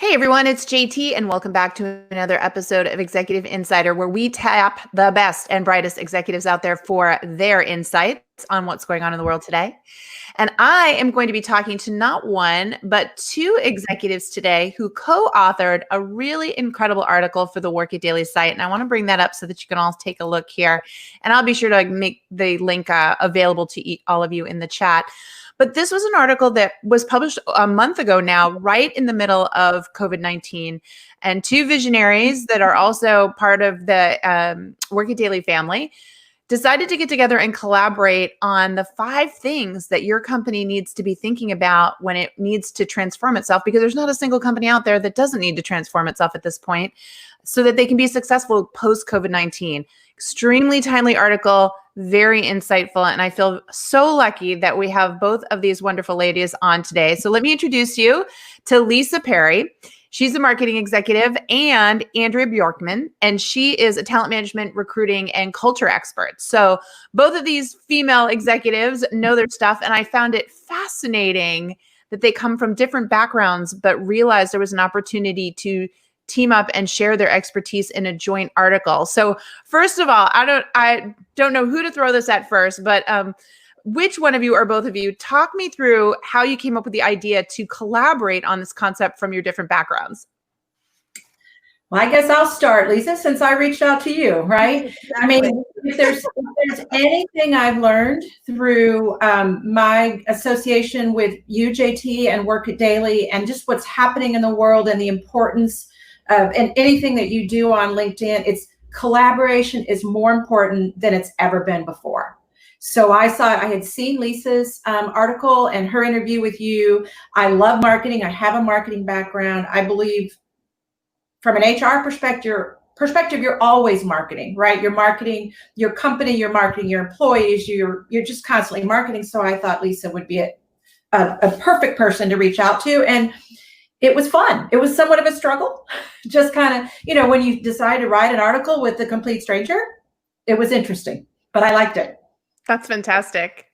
Hey everyone, it's JT, and welcome back to another episode of Executive Insider, where we tap the best and brightest executives out there for their insights on what's going on in the world today. And I am going to be talking to not one, but two executives today who co-authored a really incredible article for the Work It Daily site. And I want to bring that up so that you can all take a look here. And I'll be sure to make the link available to all of you in the chat. But this was an article that was published a month ago now, right in the middle of COVID-19. And two visionaries that are also part of the Work It Daily family decided to get together and collaborate on the 5 things that your company needs to be thinking about when it needs to transform itself, because there's not a single company out there that doesn't need to transform itself at this point so that they can be successful post-COVID-19. Extremely timely article, very insightful, and I feel so lucky that we have both of these wonderful ladies on today. So let me introduce you to Lisa Perry. She's a marketing executive, and Andrea Bjorkman, and she is a talent management, recruiting, and culture expert. So both of these female executives know their stuff, and I found it fascinating that they come from different backgrounds, but realized there was an opportunity to team up and share their expertise in a joint article. So first of all, I don't know who to throw this at first, but which one of you or both of you, talk me through how you came up with the idea to collaborate on this concept from your different backgrounds. Well, I guess I'll start, Lisa, since I reached out to you, right? Exactly. I mean, if there's anything I've learned through my association with you, JT, and Work It Daily, and just what's happening in the world and the importance of and anything that you do on LinkedIn, it's collaboration is more important than it's ever been before. So I had seen Lisa's article and her interview with you. I love marketing. I have a marketing background. I believe from an HR perspective, you're always marketing, right? You're marketing your company, you're marketing your employees, you're just constantly marketing. So I thought Lisa would be a perfect person to reach out to. And it was fun. It was somewhat of a struggle. Just kind of, when you decide to write an article with a complete stranger, it was interesting, but I liked it. That's fantastic.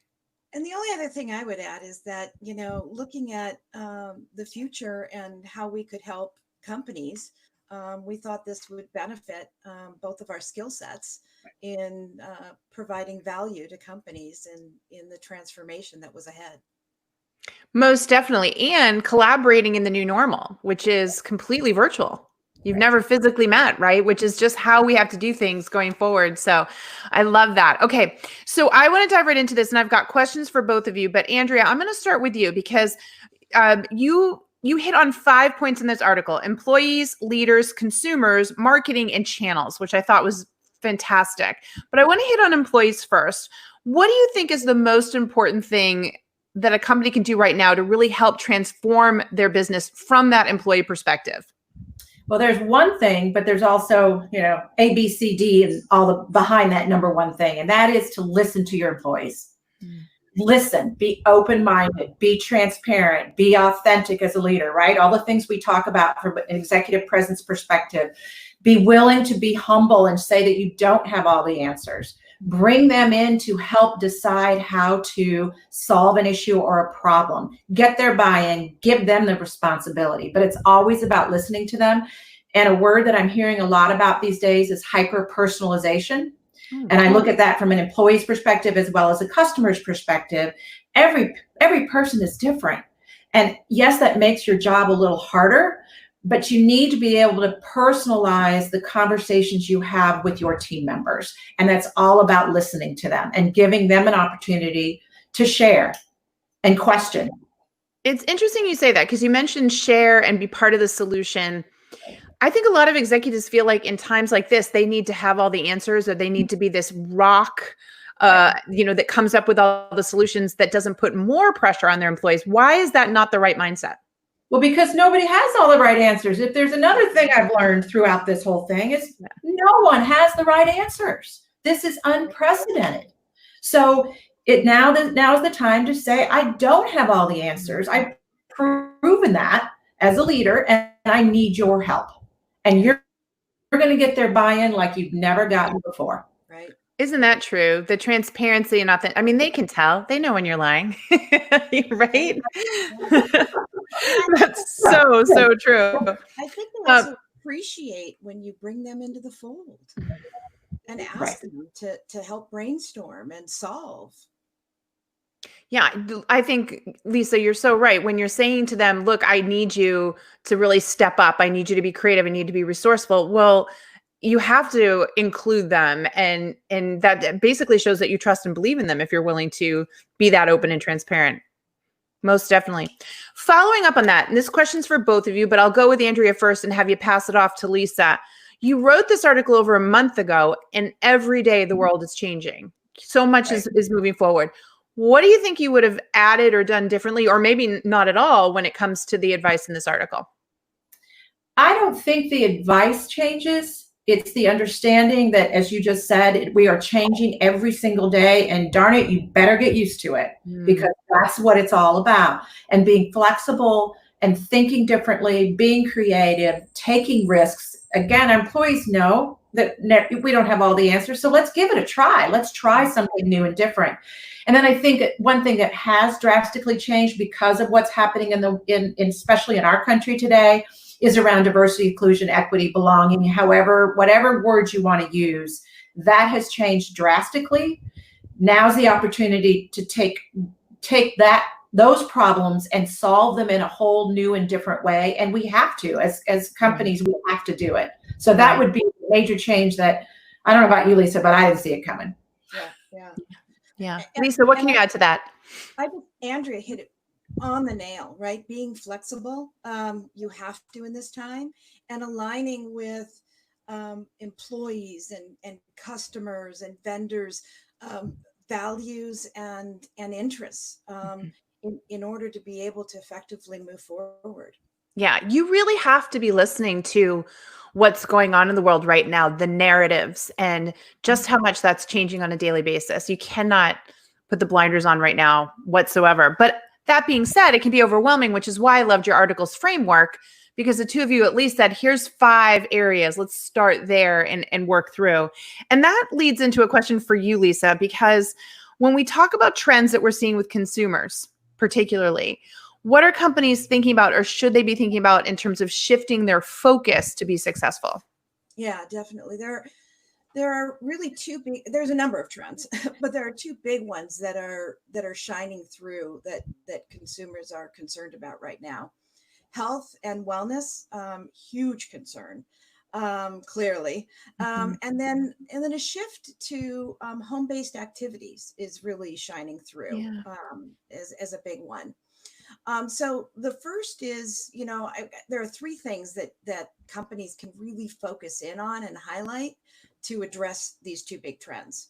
And the only other thing I would add is that, looking at the future and how we could help companies, we thought this would benefit both of our skill sets in providing value to companies and in the transformation that was ahead. Most definitely. And collaborating in the new normal, which is completely virtual. You've never physically met, right? Which is just how we have to do things going forward. So I love that. Okay. So I want to dive right into this, and I've got questions for both of you, but Andrea, I'm going to start with you because you hit on 5 points in this article: employees, leaders, consumers, marketing, and channels, which I thought was fantastic. But I want to hit on employees first. What do you think is the most important thing that a company can do right now to really help transform their business from that employee perspective? Well, there's one thing, but there's also, A, B, C, D is all behind that number one thing. And that is to listen to your employees. Listen, be open-minded, be transparent, be authentic as a leader, right? All the things we talk about from an executive presence perspective. Be willing to be humble and say that you don't have all the answers. Bring them in to help decide how to solve an issue or a problem. Get their buy-in, give them the responsibility. But it's always about listening to them. And a word that I'm hearing a lot about these days is hyper-personalization. And I look at that from an employee's perspective as well as a customer's perspective. Every person is different. And yes, that makes your job a little harder, but you need to be able to personalize the conversations you have with your team members. And that's all about listening to them and giving them an opportunity to share and question. It's interesting you say that, because you mentioned share and be part of the solution. I think a lot of executives feel like in times like this, they need to have all the answers, or they need to be this rock, that comes up with all the solutions that doesn't put more pressure on their employees. Why is that not the right mindset? Well, because nobody has all the right answers. If there's another thing I've learned throughout this whole thing, is no one has the right answers. This is unprecedented. So now is the time to say, I don't have all the answers. I've proven that as a leader, and I need your help. And you're going to get their buy-in like you've never gotten before. Right. Isn't that true? The transparency and authentic. I mean, they can tell. They know when you're lying, right? That's So true. I think they also appreciate when you bring them into the fold and ask them to help brainstorm and solve. Yeah, I think, Lisa, you're so right. When you're saying to them, look, I need you to really step up. I need you to be creative. I need to be resourceful. Well, you have to include them. And that basically shows that you trust and believe in them if you're willing to be that open and transparent. Most definitely. Following up on that, and this question's for both of you, but I'll go with Andrea first and have you pass it off to Lisa. You wrote this article over a month ago, and every day the world is changing. So much is moving forward. What do you think you would have added or done differently, or maybe not at all, when it comes to the advice in this article? I don't think the advice changes. It's the understanding that, as you just said, we are changing every single day. And darn it, you better get used to it, because that's what it's all about. And being flexible and thinking differently, being creative, taking risks. Again, employees know that we don't have all the answers. So let's give it a try. Let's try something new and different. And then I think one thing that has drastically changed because of what's happening especially in our country today, is around diversity, inclusion, equity, belonging, whatever words you want to use. That has changed drastically. Now's the opportunity to take those problems and solve them in a whole new and different way. And we have to, as companies, we have to do it. So that would be a major change that, I don't know about you, Lisa, but I didn't see it coming. Yeah. Lisa, what can you add to that? I think Andrea hit it on the nail, right? Being flexible, you have to in this time, and aligning with employees and customers and vendors, values and interests, in order to be able to effectively move forward. Yeah, you really have to be listening to what's going on in the world right now, the narratives, and just how much that's changing on a daily basis. You cannot put the blinders on right now whatsoever. But that being said, it can be overwhelming, which is why I loved your article's framework, because the two of you at least said, here's 5 areas. Let's start there and work through. And that leads into a question for you, Lisa, because when we talk about trends that we're seeing with consumers, particularly, what are companies thinking about, or should they be thinking about, in terms of shifting their focus to be successful? Yeah, definitely. There are really there's a number of trends, but there are 2 big ones that are shining through that consumers are concerned about right now. Health and wellness, huge concern, clearly. And then a shift to home-based activities is really shining through, as a big one. So the first is, there are 3 things that companies can really focus in on and highlight to address these 2 big trends.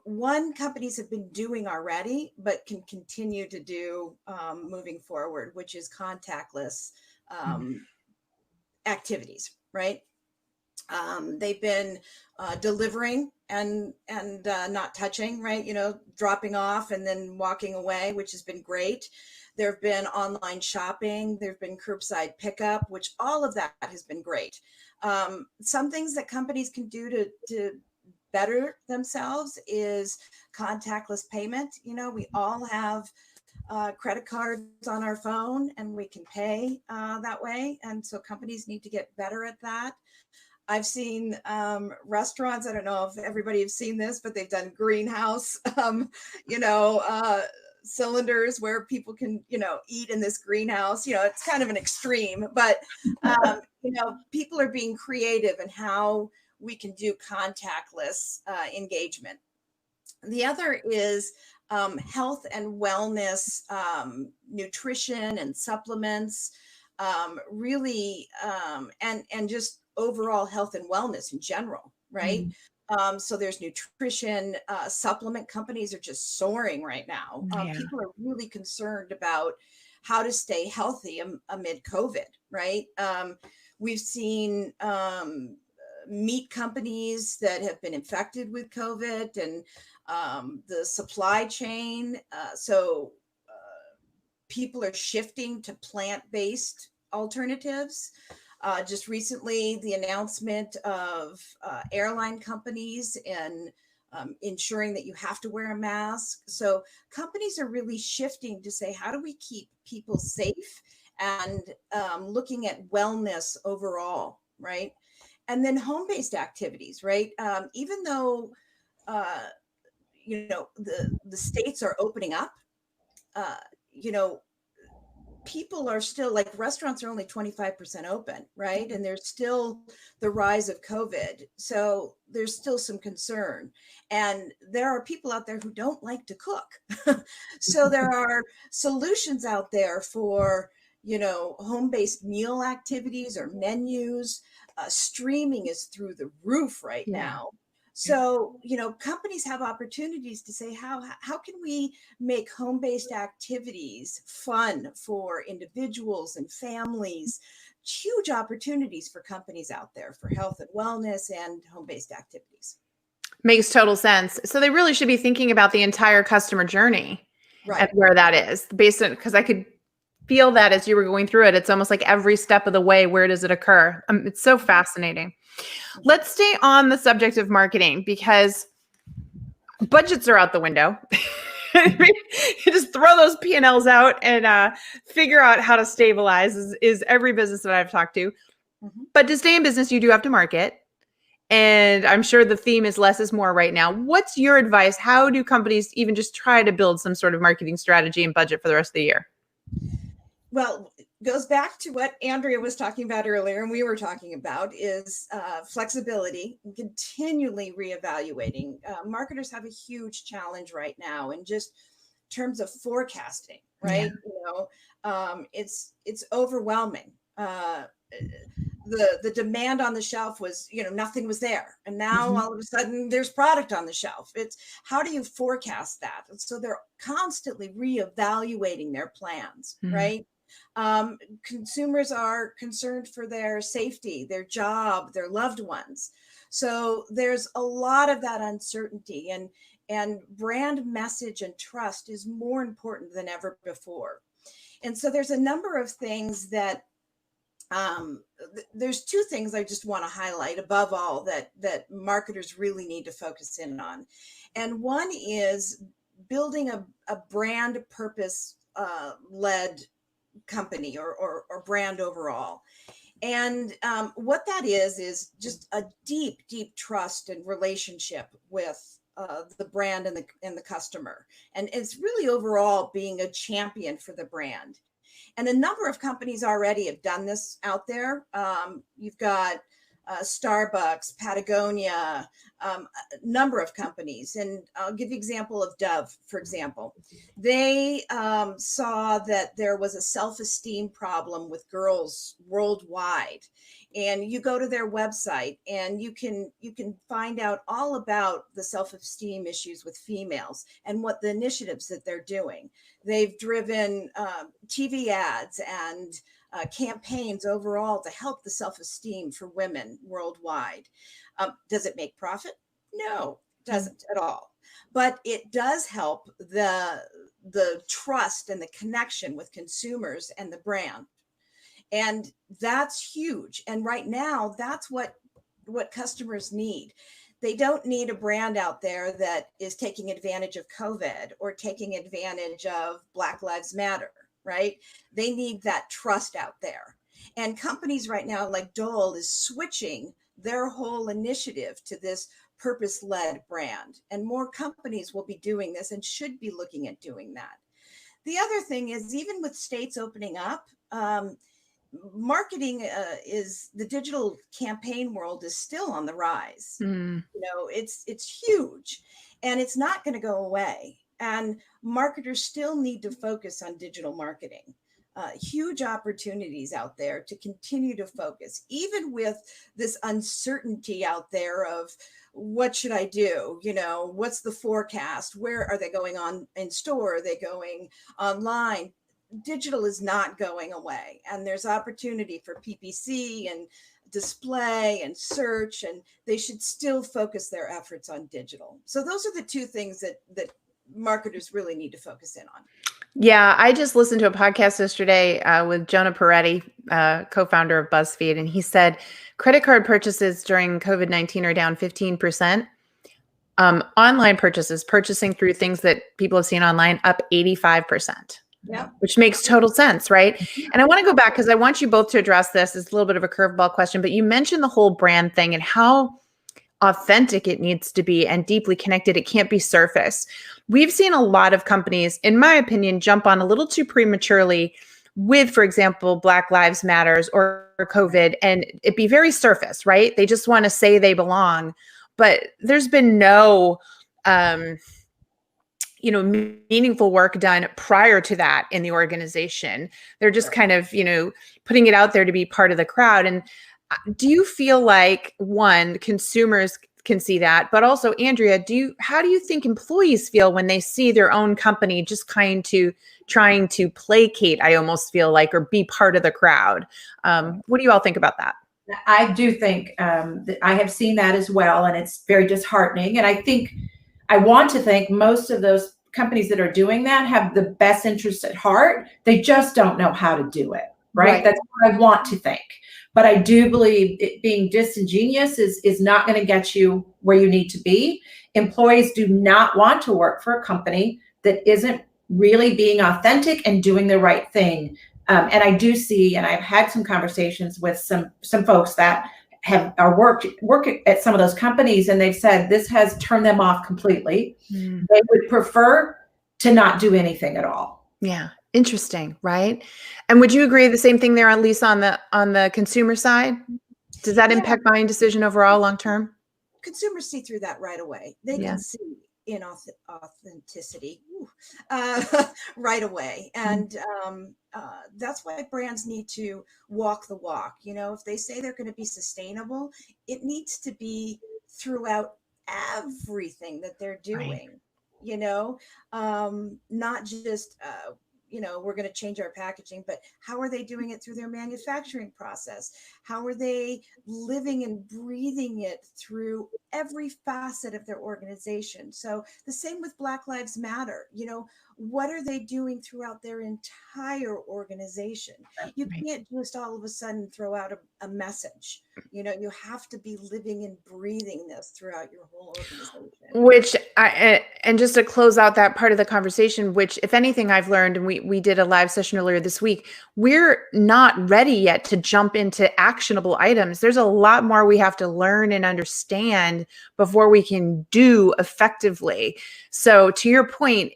One, companies have been doing already, but can continue to do moving forward, which is contactless activities, right? They've been delivering and not touching, right? Dropping off and then walking away, which has been great. There have been online shopping. There have been curbside pickup, which all of that has been great. Some things that companies can do to better themselves is contactless payment. We all have credit cards on our phone, and we can pay that way. And so companies need to get better at that. I've seen restaurants, I don't know if everybody has seen this, but they've done greenhouse, cylinders where people can, eat in this greenhouse. It's kind of an extreme, but, people are being creative in how we can do contactless engagement. The other is health and wellness, nutrition and supplements, really, and just overall health and wellness in general, right? So there's nutrition, supplement companies are just soaring right now. People are really concerned about how to stay healthy amid COVID, right? We've seen meat companies that have been infected with COVID, and the supply chain. So people are shifting to plant-based alternatives. Just recently, the announcement of airline companies and ensuring that you have to wear a mask. So companies are really shifting to say, how do we keep people safe and looking at wellness overall, right? And then home-based activities, right? Even though the states are opening up, uh, you know, people are still, like, restaurants are only 25% open, right? And there's still the rise of COVID. So there's still some concern. And there are people out there who don't like to cook. So there are solutions out there for, home-based meal activities or menus. Streaming is through the roof right now. So, companies have opportunities to say, how can we make home-based activities fun for individuals and families? Huge opportunities for companies out there for health and wellness and home-based activities. Makes total sense. So they really should be thinking about the entire customer journey and where that is based on, because I could feel that as you were going through it. It's almost like every step of the way, where does it occur? It's so fascinating. Let's stay on the subject of marketing because budgets are out the window. You just throw those P&Ls out and figure out how to stabilize is every business that I've talked to. But to stay in business, you do have to market. And I'm sure the theme is less is more right now. What's your advice? How do companies even just try to build some sort of marketing strategy and budget for the rest of the year? Well, goes back to what Andrea was talking about earlier, and we were talking about is flexibility and continually reevaluating. Marketers have a huge challenge right now in just terms of forecasting, right? It's overwhelming. The demand on the shelf was, nothing was there. And now all of a sudden there's product on the shelf. It's how do you forecast that? And so they're constantly reevaluating their plans, right? Consumers are concerned for their safety, their job, their loved ones. So there's a lot of that uncertainty, and brand message and trust is more important than ever before. And so there's a number of things that there's two things I just want to highlight above all that marketers really need to focus in on. And one is building a brand purpose led company or brand overall. And what that is just a deep trust and relationship with the brand and the customer. And it's really overall being a champion for the brand. And a number of companies already have done this out there. You've got Starbucks, Patagonia, a number of companies. And I'll give you an example of Dove, for example. They saw that there was a self-esteem problem with girls worldwide. And you go to their website and you can find out all about the self-esteem issues with females and what the initiatives that they're doing. They've driven TV ads and campaigns overall to help the self-esteem for women worldwide. Does it make profit? No, it doesn't at all. But it does help the trust and the connection with consumers and the brand. And that's huge. And right now, that's what customers need. They don't need a brand out there that is taking advantage of COVID or taking advantage of Black Lives Matter, right? They need that trust out there. And companies right now like Dole is switching their whole initiative to this purpose-led brand. And more companies will be doing this and should be looking at doing that. The other thing is, even with states opening up, marketing is the digital campaign world is still on the rise. It's huge, and it's not going to go away. And marketers still need to focus on digital marketing. Huge opportunities out there to continue to focus, even with this uncertainty out there of what should I do? What's the forecast? Where are they going on in store? Are they going online? Digital is not going away, and there's opportunity for PPC and display and search, and they should still focus their efforts on digital. So those are the two things that marketers really need to focus in on. Yeah, I just listened to a podcast yesterday with Jonah Peretti, co-founder of BuzzFeed, and he said credit card purchases during COVID-19 are down 15%. Online purchases, purchasing through things that people have seen online, up 85%. Yeah. which makes total sense, right? And I want to go back because I want you both to address this. It's a little bit of a curveball question, but you mentioned the whole brand thing and how authentic it needs to be and deeply connected. It can't be surface. We've seen a lot of companies, in my opinion, jump on a little too prematurely with, for example, Black Lives Matters or COVID, and it be very surface, right? They just want to say they belong, but there's been no meaningful work done prior to that in the organization. They're just kind of, putting it out there to be part of the crowd. And do you feel like, one, consumers can see that, but also, Andrea, how do you think employees feel when they see their own company just trying to placate, I almost feel like, or be part of the crowd? What do you all think about that? I do think that I have seen that as well, and it's very disheartening. And I want to think most of those companies that are doing that have the best interests at heart. They just don't know how to do it, right? That's what I want to think. But I do believe it being disingenuous is not going to get you where you need to be. Employees do not want to work for a company that isn't really being authentic and doing the right thing. And I do see, and I've had some conversations with some folks that are work at some of those companies, and they've said this has turned them off completely. They would prefer to not do anything at all. Yeah. Interesting, right? And would you agree the same thing there, Lisa, on the consumer side? Does that impact buying decision overall long term? Consumers see through that right away. They can see authenticity right away, and that's why brands need to walk the walk. If they say they're going to be sustainable, it needs to be throughout everything that they're doing. Not just we're going to change our packaging, but how are they doing it through their manufacturing process? How are they living and breathing it through every facet of their organization? So the same with Black Lives Matter. What are they doing throughout their entire organization? You can't just all of a sudden throw out a message. You have to be living and breathing this throughout your whole organization. And just to close out that part of the conversation, which, if anything, I've learned, and we did a live session earlier this week, we're not ready yet to jump into actionable items. There's a lot more we have to learn and understand before we can do effectively. So to your point,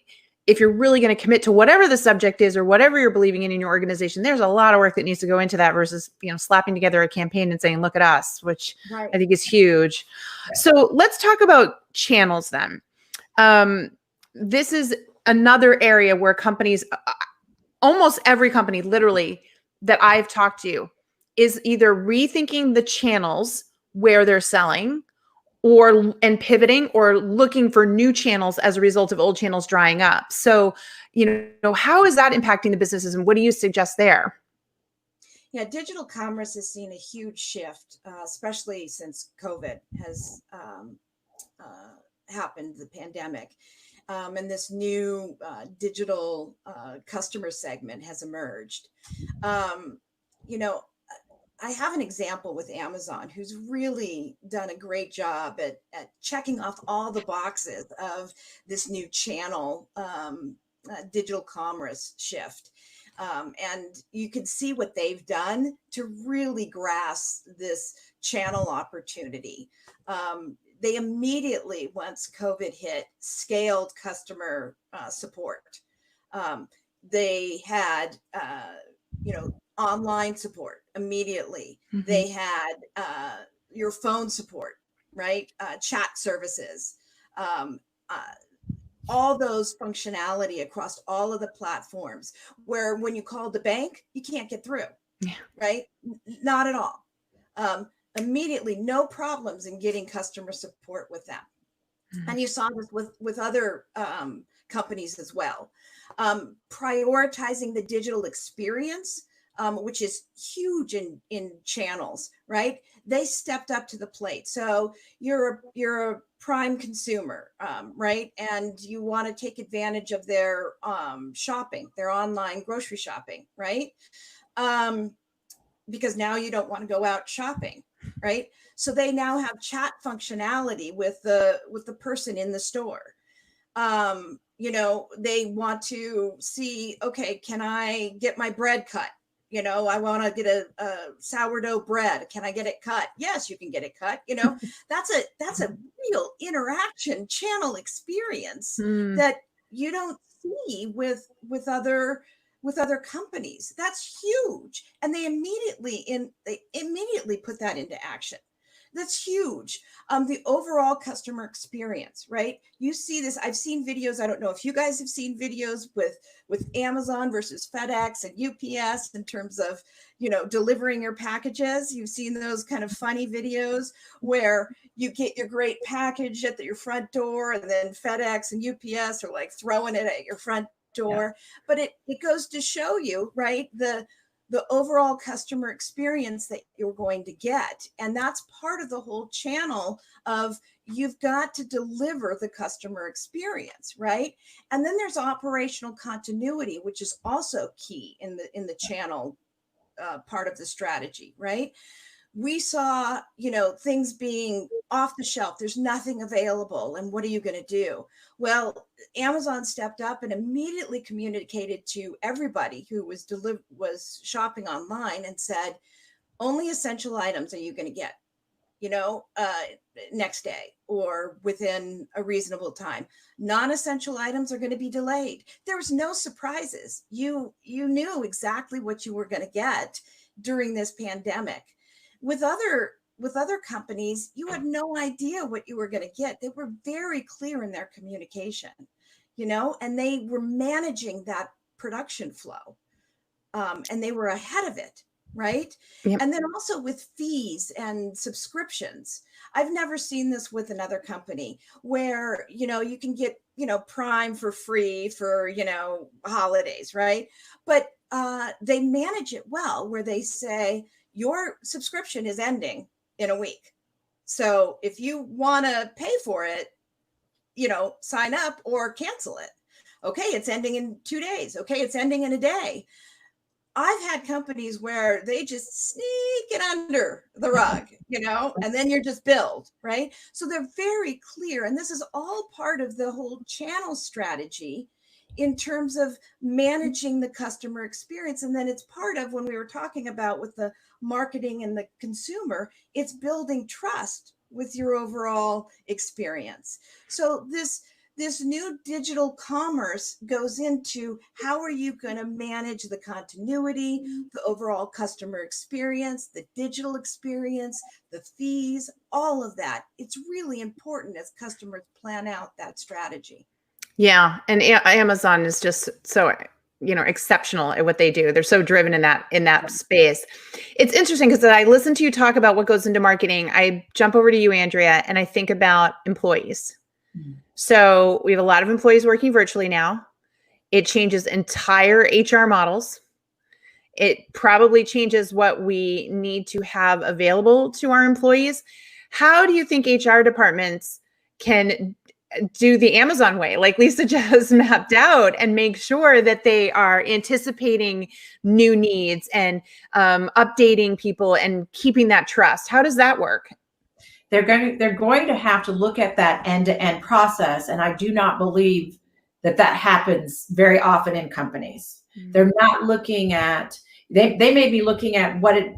if you're really going to commit to whatever the subject is or whatever you're believing in your organization, there's a lot of work that needs to go into that versus, slapping together a campaign and saying, look at us, which I think is huge. Right. So let's talk about channels then. This is another area where companies, almost every company literally that I've talked to, is either rethinking the channels where they're selling and pivoting or looking for new channels as a result of old channels drying up. So, how is that impacting the businesses, and what do you suggest there? Yeah, digital commerce has seen a huge shift, especially since COVID has happened, the pandemic. And this new digital customer segment has emerged. I have an example with Amazon, who's really done a great job at checking off all the boxes of this new channel digital commerce shift. And you can see what they've done to really grasp this channel opportunity. They immediately, once COVID hit, scaled customer support. They had, online support immediately. Mm-hmm. They had your phone support, right? Chat services, all those functionality across all of the platforms, where when you call the bank, you can't get through, right? Not at all. Immediately, no problems in getting customer support with them. Mm-hmm. And you saw this with other companies as well. Prioritizing the digital experience, which is huge in channels, right? They stepped up to the plate. So you're a prime consumer, right? And you want to take advantage of their shopping, their online grocery shopping, right? Because now you don't want to go out shopping, right? So they now have chat functionality with the person in the store. they want to see, okay, can I get my bread cut? I want to get a sourdough bread. Can I get it cut? Yes, you can get it cut. That's a real interaction channel experience that you don't see with other companies. That's huge. And they immediately put that into action. That's huge. The overall customer experience, right? You see this. I've seen videos. I don't know if you guys have seen videos with Amazon versus FedEx and UPS in terms of, delivering your packages. You've seen those kind of funny videos where you get your great package at your front door, and then FedEx and UPS are like throwing it at your front door. Yeah. But it goes to show you, right, the overall customer experience that you're going to get. And that's part of the whole channel of you've got to deliver the customer experience, right? And then there's operational continuity, which is also key in the channel part of the strategy, right? We saw, things being off the shelf. There's nothing available. And what are you going to do? Well, Amazon stepped up and immediately communicated to everybody who was shopping online and said, only essential items are you going to get, next day or within a reasonable time. Non-essential items are going to be delayed. There was no surprises. You knew exactly what you were going to get during this pandemic. With other companies, you had no idea what you were going to get. They were very clear in their communication, and they were managing that production flow, and they were ahead of it, right? Yep. And then also with fees and subscriptions. I've never seen this with another company where, you can get, Prime for free for, holidays, right? But they manage it well, where they say, your subscription is ending in a week. So if you want to pay for it, sign up or cancel it. Okay, it's ending in 2 days. Okay, it's ending in a day. I've had companies where they just sneak it under the rug, and then you're just billed, right? So they're very clear. And this is all part of the whole channel strategy in terms of managing the customer experience. And then it's part of, when we were talking about with the marketing and the consumer, it's building trust with your overall experience. So this new digital commerce goes into how are you going to manage the continuity, the overall customer experience, the digital experience, the fees, all of that. It's really important as customers plan out that strategy. Yeah. And Amazon is just so, exceptional at what they do. They're so driven in that space. It's interesting because I listen to you talk about what goes into marketing. I jump over to you, Andrea, and I think about employees. Mm-hmm. So we have a lot of employees working virtually now. It changes entire HR models. It probably changes what we need to have available to our employees. How do you think HR departments can do the Amazon way, like Lisa just mapped out, and make sure that they are anticipating new needs and updating people and keeping that trust? How does that work? They're going to have to look at that end-to-end process. And I do not believe that happens very often in companies. Mm-hmm. They're not looking at, they may be looking at what it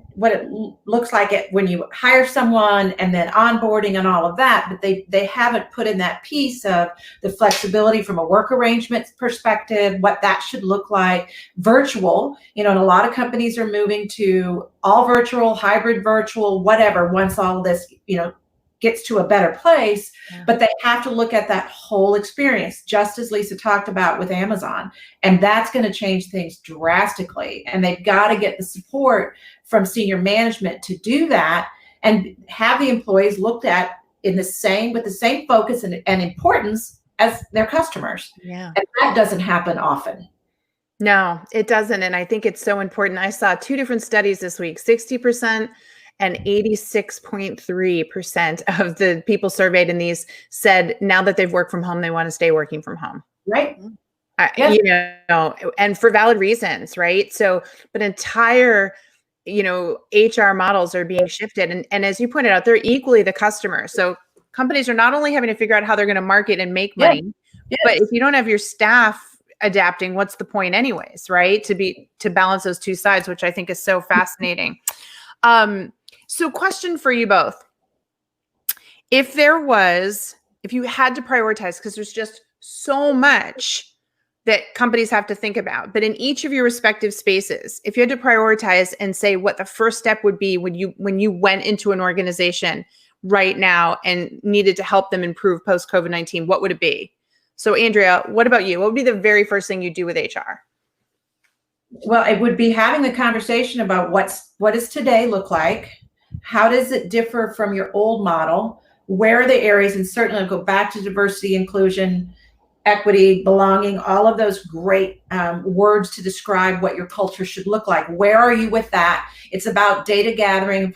looks like when you hire someone and then onboarding and all of that, but they haven't put in that piece of the flexibility from a work arrangement perspective, what that should look like. Virtual, and a lot of companies are moving to all virtual, hybrid virtual, whatever, once all of this, gets to a better place. Yeah. But they have to look at that whole experience, just as Lisa talked about with Amazon. And that's going to change things drastically. And they've got to get the support from senior management to do that and have the employees looked at with the same focus and importance as their customers. Yeah. And that doesn't happen often. No, it doesn't. And I think it's so important. I saw 2 different studies this week, 60% and 86.3% of the people surveyed in these said now that they've worked from home, they want to stay working from home. Right. And for valid reasons, right? So, but entire, HR models are being shifted. And as you pointed out, they're equally the customer. So companies are not only having to figure out how they're going to market and make money, But if you don't have your staff adapting, what's the point anyways, right? To balance those two sides, which I think is so fascinating. So question for you both. If you had to prioritize, because there's just so much that companies have to think about, but in each of your respective spaces, if you had to prioritize and say what the first step would be when you went into an organization right now and needed to help them improve post COVID-19, what would it be? So Andrea, what about you? What would be the very first thing you do with HR? Well, it would be having the conversation about what does today look like? How does it differ from your old model? Where are the areas? And certainly I'll go back to diversity, inclusion, equity, belonging, all of those great words to describe what your culture should look like. Where are you with that? It's about data gathering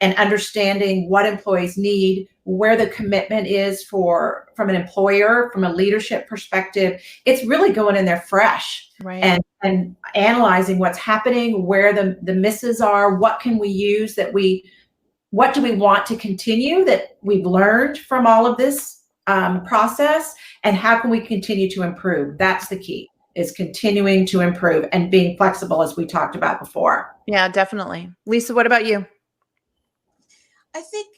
and understanding what employees need, where the commitment is from an employer, from a leadership perspective. It's really going in there fresh, right, and analyzing what's happening, where the misses are, what can we use what do we want to continue that we've learned from all of this process, and how can we continue to improve? That's the key, is continuing to improve and being flexible, as we talked about before. Yeah, definitely. Lisa, what about you? I think,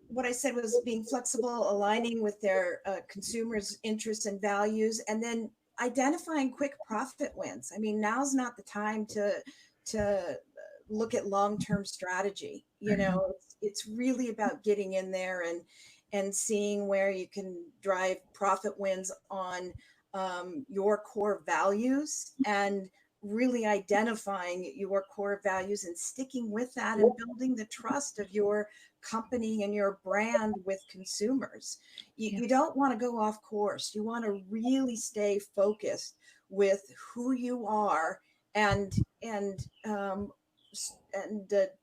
what I said was being flexible, aligning with their consumers' interests and values, and then identifying quick profit wins. I mean, now's not the time to look at long-term strategy. It's really about getting in there and seeing where you can drive profit wins on your core values, and really identifying your core values and sticking with that and building the trust of your company and your brand with consumers. You don't want to go off course. You want to really stay focused with who you are and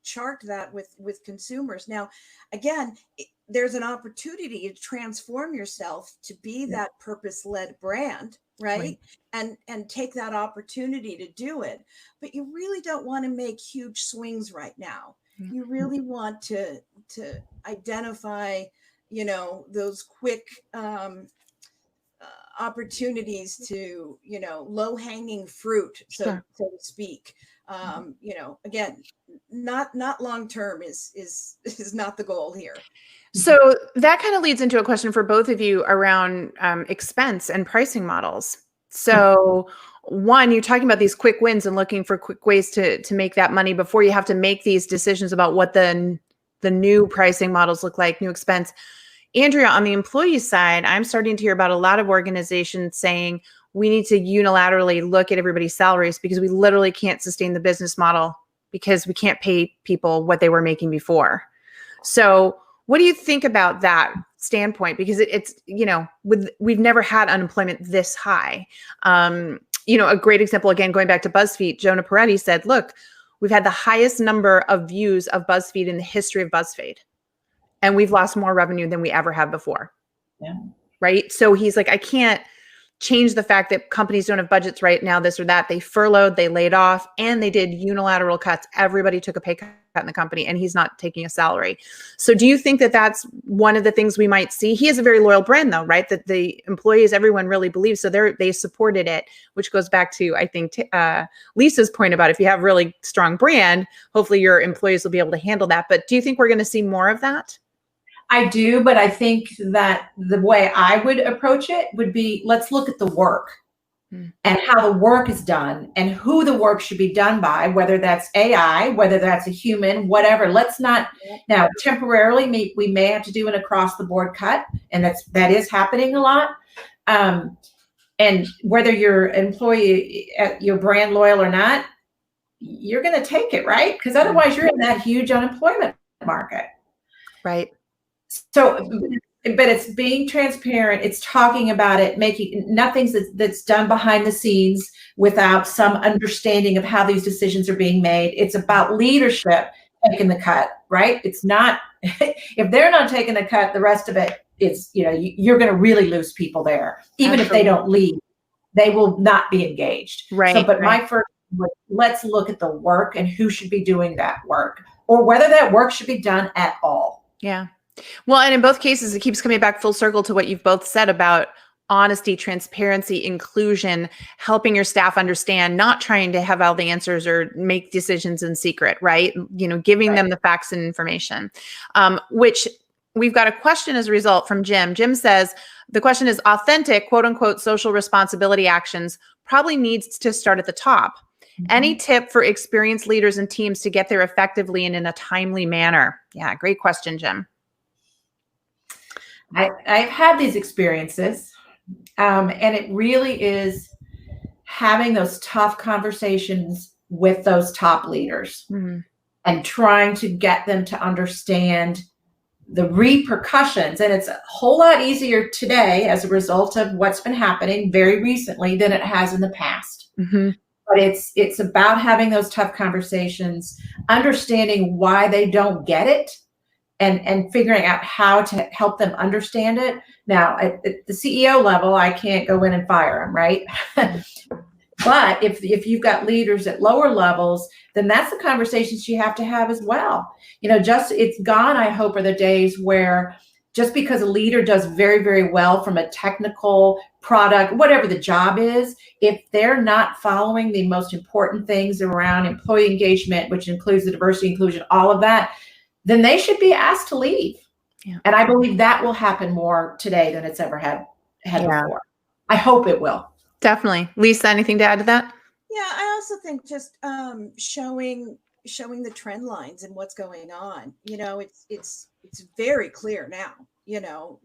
chart that with consumers. Now, again, there's an opportunity to transform yourself to be that purpose-led brand, right? And take that opportunity to do it. But you really don't want to make huge swings right now. You really want to identify, those quick opportunities to, low-hanging fruit, so to speak. Again, not long-term is not the goal here. So that kind of leads into a question for both of you around expense and pricing models. So one, you're talking about these quick wins and looking for quick ways to make that money before you have to make these decisions about what the new pricing models look like, new expense. Andrea, on the employee side, I'm starting to hear about a lot of organizations saying we need to unilaterally look at everybody's salaries because we literally can't sustain the business model because we can't pay people what they were making before. So what do you think about that standpoint? Because it's we've never had unemployment this high. A great example, again, going back to BuzzFeed, Jonah Peretti said, look, we've had the highest number of views of BuzzFeed in the history of BuzzFeed. And we've lost more revenue than we ever have before. Yeah. Right. So he's like, I can't change the fact that companies don't have budgets right now, this or that. They furloughed, they laid off, and they did unilateral cuts. Everybody took a pay cut in the company, and he's not taking a salary. So do you think that that's one of the things we might see? He has a very loyal brand, though, right? That the employees, everyone really believes. So they supported it, which goes back to, I think, Lisa's point about if you have really strong brand, hopefully your employees will be able to handle that. But do you think we're going to see more of that? I do, but I think that the way I would approach it would be, let's look at the work and how the work is done and who the work should be done by, whether that's AI, whether that's a human, whatever. Let's not, now temporarily, we may have to do an across the board cut, and that is happening a lot. And whether your employee, your brand loyal or not, you're going to take it, right? Because otherwise you're in that huge unemployment market. Right. So, but it's being transparent. It's talking about it, making nothing that's done behind the scenes without some understanding of how these decisions are being made. It's about leadership taking the cut, right? It's not, if they're not taking the cut, the rest of it is, you're going to really lose people there. Even if they don't leave, they will not be engaged. Right. So, but my first, let's look at the work and who should be doing that work, or whether that work should be done at all. Yeah. Well, and in both cases, it keeps coming back full circle to what you've both said about honesty, transparency, inclusion, helping your staff understand, not trying to have all the answers or make decisions in secret, right? Giving them the facts and information, which we've got a question as a result from Jim. Jim says, the question is authentic, quote unquote, social responsibility actions probably needs to start at the top. Any tip for experienced leaders and teams to get there effectively and in a timely manner? Yeah, great question, Jim. I've had these experiences, and it really is having those tough conversations with those top leaders and trying to get them to understand the repercussions. And it's a whole lot easier today as a result of what's been happening very recently than it has in the past. But it's about having those tough conversations, understanding why they don't get it, and figuring out how to help them understand it. Now, at the CEO level, I can't go in and fire them, right? But if you've got leaders at lower levels, then that's the conversations you have to have as well. It's gone, I hope, are the days where just because a leader does very, very well from a technical product, whatever the job is, if they're not following the most important things around employee engagement, which includes the diversity, inclusion, all of that, then they should be asked to leave. Yeah. And I believe that will happen more today than it's ever had before. I hope it will. Definitely. Lisa, anything to add to that? Yeah, I also think just showing the trend lines and what's going on. It's very clear now,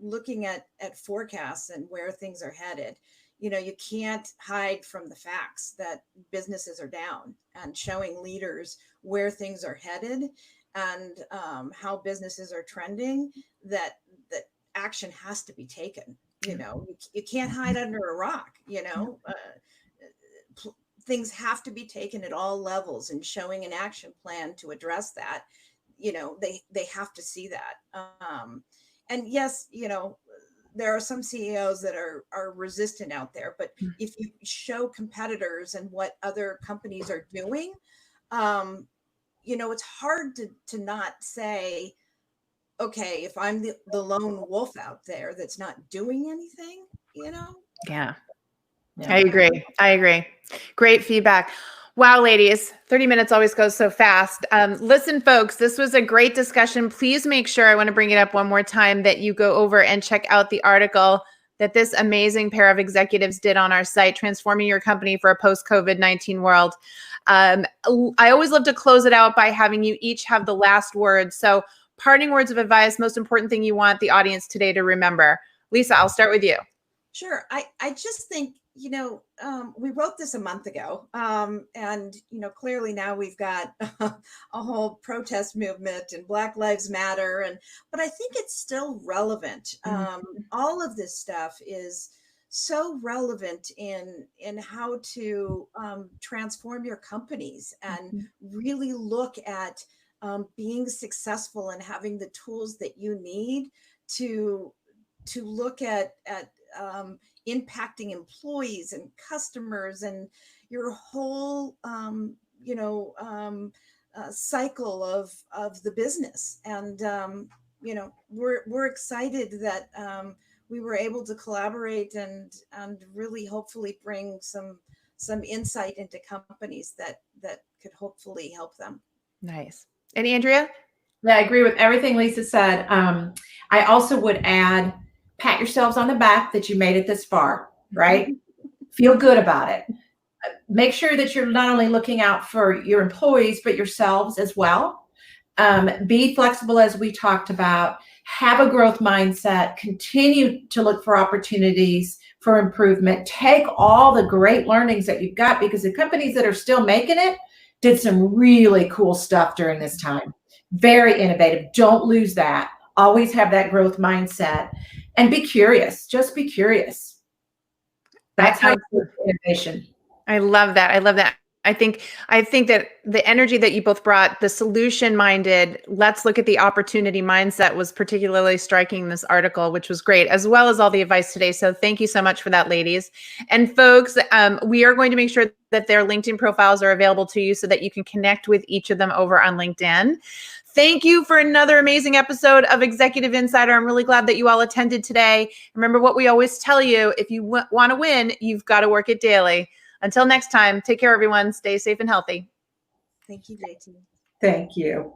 looking at forecasts and where things are headed. You can't hide from the facts that businesses are down, and showing leaders where things are headed and how businesses are trending, that action has to be taken. You can't hide under a rock. Things have to be taken at all levels, and showing an action plan to address that. They have to see that. And yes, there are some CEOs that are resistant out there, but if you show competitors and what other companies are doing, it's hard to not say, okay, if I'm the lone wolf out there that's not doing anything, Yeah. I agree. Great feedback. Wow, ladies, 30 minutes always goes so fast. Listen, folks, this was a great discussion. Please make sure, I want to bring it up one more time, that you go over and check out the article that this amazing pair of executives did on our site, Transforming Your Company for a Post-COVID-19 World. I always love to close it out by having you each have the last word. So parting words of advice, most important thing you want the audience today to remember. Lisa, I'll start with you. Sure. I just think, we wrote this a month ago, and, clearly now we've got a whole protest movement and Black Lives Matter, but I think it's still relevant. All of this stuff is so relevant in how to transform your companies and really look at being successful and having the tools that you need to look at impacting employees and customers and your whole cycle of the business. And we're excited that we were able to collaborate and really hopefully bring some insight into companies that could hopefully help them. Nice. And Andrea? Yeah, I agree with everything Lisa said. I also would add, pat yourselves on the back that you made it this far, right? Feel good about it. Make sure that you're not only looking out for your employees, but yourselves as well. Be flexible, as we talked about. Have a growth mindset. Continue to look for opportunities for improvement. Take all the great learnings that you've got, because the companies that are still making it did some really cool stuff during this time. Very innovative. Don't lose that. Always have that growth mindset. And be curious. Just be curious. That's how you do innovation. I love that. I think that the energy that you both brought, the solution minded, let's look at the opportunity mindset was particularly striking in this article, which was great, as well as all the advice today. So thank you so much for that, ladies. And folks, we are going to make sure that their LinkedIn profiles are available to you so that you can connect with each of them over on LinkedIn. Thank you for another amazing episode of Executive Insider. I'm really glad that you all attended today. Remember what we always tell you, if you want to win, you've got to work it daily. Until next time, take care, everyone. Stay safe and healthy. Thank you, JT. Thank you.